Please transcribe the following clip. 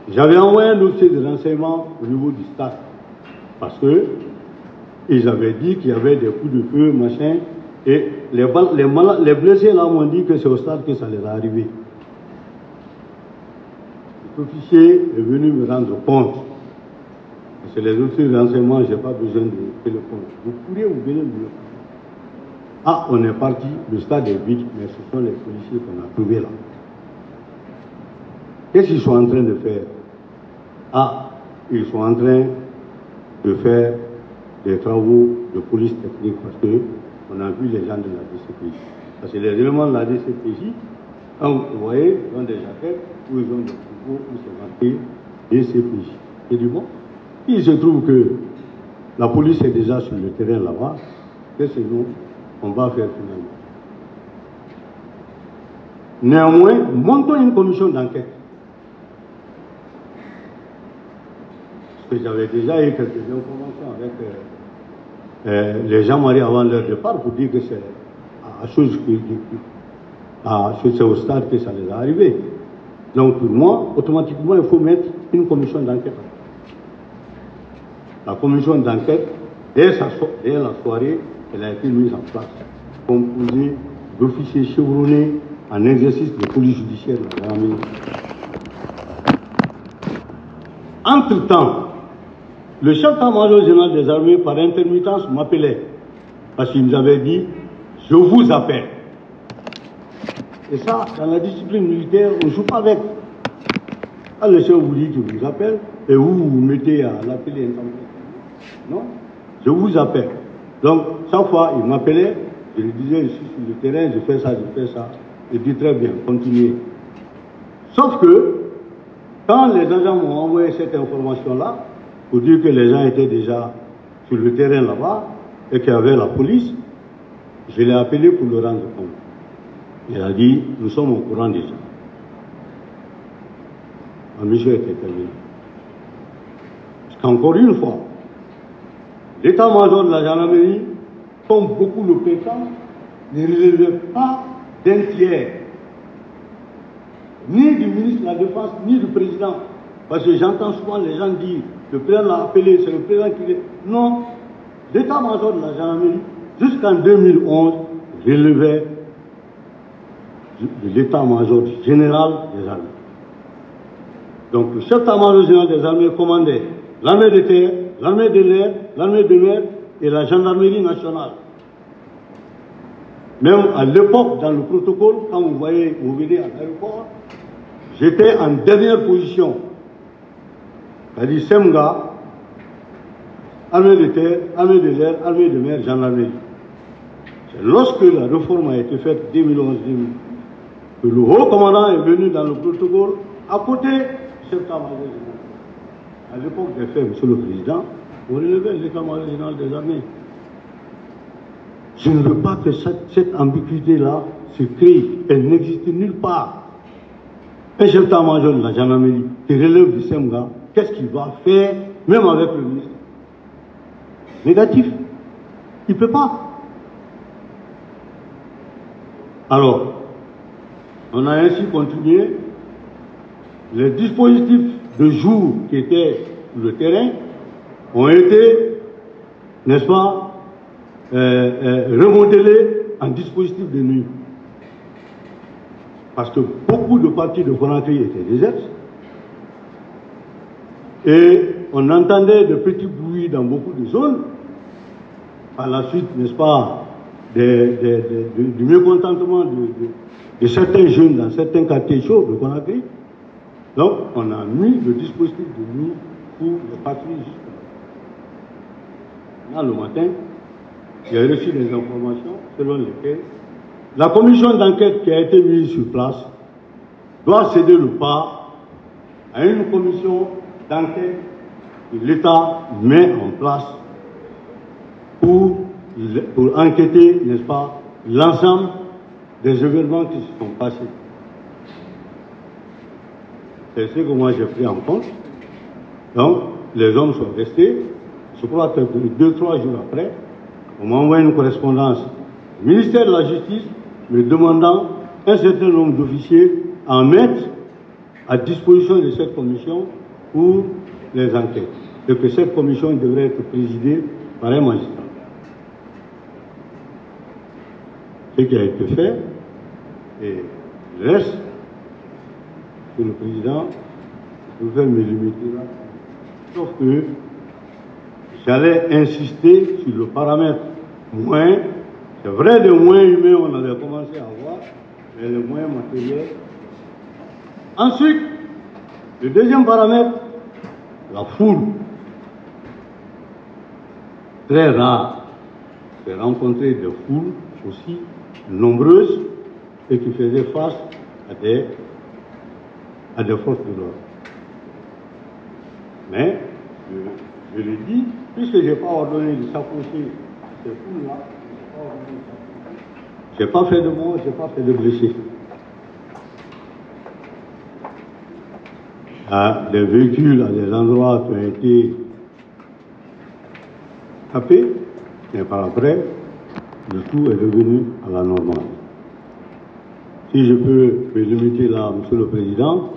J'avais envoyé un dossier de renseignement au niveau du stade. Parce que ils avaient dit qu'il y avait des coups de feu, machin. Et les blessés là m'ont dit que c'est au stade que ça les est arrivé. L'officier est venu me rendre compte. Parce que les outils de renseignement, je n'ai pas besoin de téléphone. Vous pourriez vous venir me le faire. Ah, on est parti, le stade est vide, mais ce sont les policiers qu'on a trouvés là. Qu'est-ce qu'ils sont en train de faire? Ah, ils sont en train de faire des travaux de police technique parce qu'on a vu les gens de la DCPJ. Parce que les éléments de la DCPJ, quand vous voyez, ils ont des jaquettes où ils ont des coupeaux où c'est marqué DCPJ. Et du bon, il se trouve que la police est déjà sur le terrain là-bas. Qu'est-ce que nous, on va faire finalement? Néanmoins, montons une commission d'enquête. Parce que j'avais déjà eu quelques informations avec les gens-maris avant leur départ pour dire que c'est au stade que ça les est arrivé. Donc pour moi, automatiquement, il faut mettre une commission d'enquête. La commission d'enquête, dès la soirée, elle a été mise en place, composée d'officiers chevronnés en exercice de police judiciaire. Entre-temps, le chef d'état-major général des armées, par intermittence, m'appelait parce qu'il nous avait dit « Je vous appelle ». Et ça, dans la discipline militaire, on ne joue pas avec. Quand le chef vous dit « Je vous appelle », et vous vous mettez à l'appeler intempestivement. Non, je vous appelle. Donc, chaque fois, il m'appelait, je lui disais, je suis sur le terrain, je fais ça, je fais ça. Il dit très bien, continuez. Sauf que, quand les agents m'ont envoyé cette information-là, pour dire que les gens étaient déjà sur le terrain là-bas, et qu'il y avait la police, je l'ai appelé pour le rendre compte. Il a dit, nous sommes au courant déjà. La mission était terminée. Parce qu'encore une fois, l'état-major de la gendarmerie, comme beaucoup le prétendent, ne relève pas d'un tiers, ni du ministre de la Défense, ni du président. Parce que j'entends souvent les gens dire, le président l'a appelé, c'est le président qui est... Non, l'état-major de la gendarmerie, jusqu'en 2011, relevait de l'état-major général des armées. Donc le chef d'état-major général des armées commandait l'armée de terre, l'armée de l'air, l'armée de mer et la gendarmerie nationale. Même à l'époque, dans le protocole, quand vous voyez, vous venez à l'aéroport, j'étais en dernière position. C'est-à-dire Semga, armée de terre, armée de l'air, armée de mer, gendarmerie. C'est lorsque la réforme a été faite 2011-2012 que le haut commandant est venu dans le protocole à côté du chef d'état-major général. À l'époque des faits, monsieur le président, on relevait l'état-major général des armées. Je ne veux pas que cette ambiguïté-là se crée. Elle n'existe nulle part. Un chef d'état-major de la gendarmerie qui relève du SEMGA, qu'est-ce qu'il va faire, même avec le ministre? Négatif. Il ne peut pas. Alors, on a ainsi continué. Les dispositifs de jour qui étaient sur le terrain ont été, n'est-ce pas, remodelés en dispositifs de nuit. Parce que beaucoup de parties de Conakry étaient désertes. Et on entendait de petits bruits dans beaucoup de zones. Par la suite, n'est-ce pas, du mécontentement de certains jeunes dans certains quartiers chauds de Conakry. Donc, on a mis le dispositif de nuit pour les patrouilles. Là, le matin, j'ai reçu des informations selon lesquelles la commission d'enquête qui a été mise sur place doit céder le pas à une commission d'enquête que l'État met en place pour enquêter, n'est-ce pas, l'ensemble des événements qui se sont passés. C'est ce que moi j'ai pris en compte. Donc, les hommes sont restés. Je crois que 2-3 jours après, on m'a envoyé une correspondance au ministère de la Justice me demandant un certain nombre d'officiers à mettre à disposition de cette commission pour les enquêtes. Et que cette commission devrait être présidée par un magistrat. Ce qui a été fait, et le reste, Monsieur le Président, je vais me limiter là. Sauf que j'allais insister sur le paramètre moins. C'est vrai, des moyens humains, on avait commencé à avoir, mais les moyens matériels. Ensuite, le deuxième paramètre, la foule. Très rare. J'ai rencontré des foules aussi nombreuses et qui faisaient face à des forces de l'ordre. Mais, je le dis, puisque je n'ai pas ordonné de s'approcher à ces foules-là, je n'ai pas fait de morts, je n'ai pas fait de blessés. Des véhicules à des endroits qui ont été tapés, mais par après, le tout est revenu à la normale. Si je peux me limiter là, Monsieur le Président,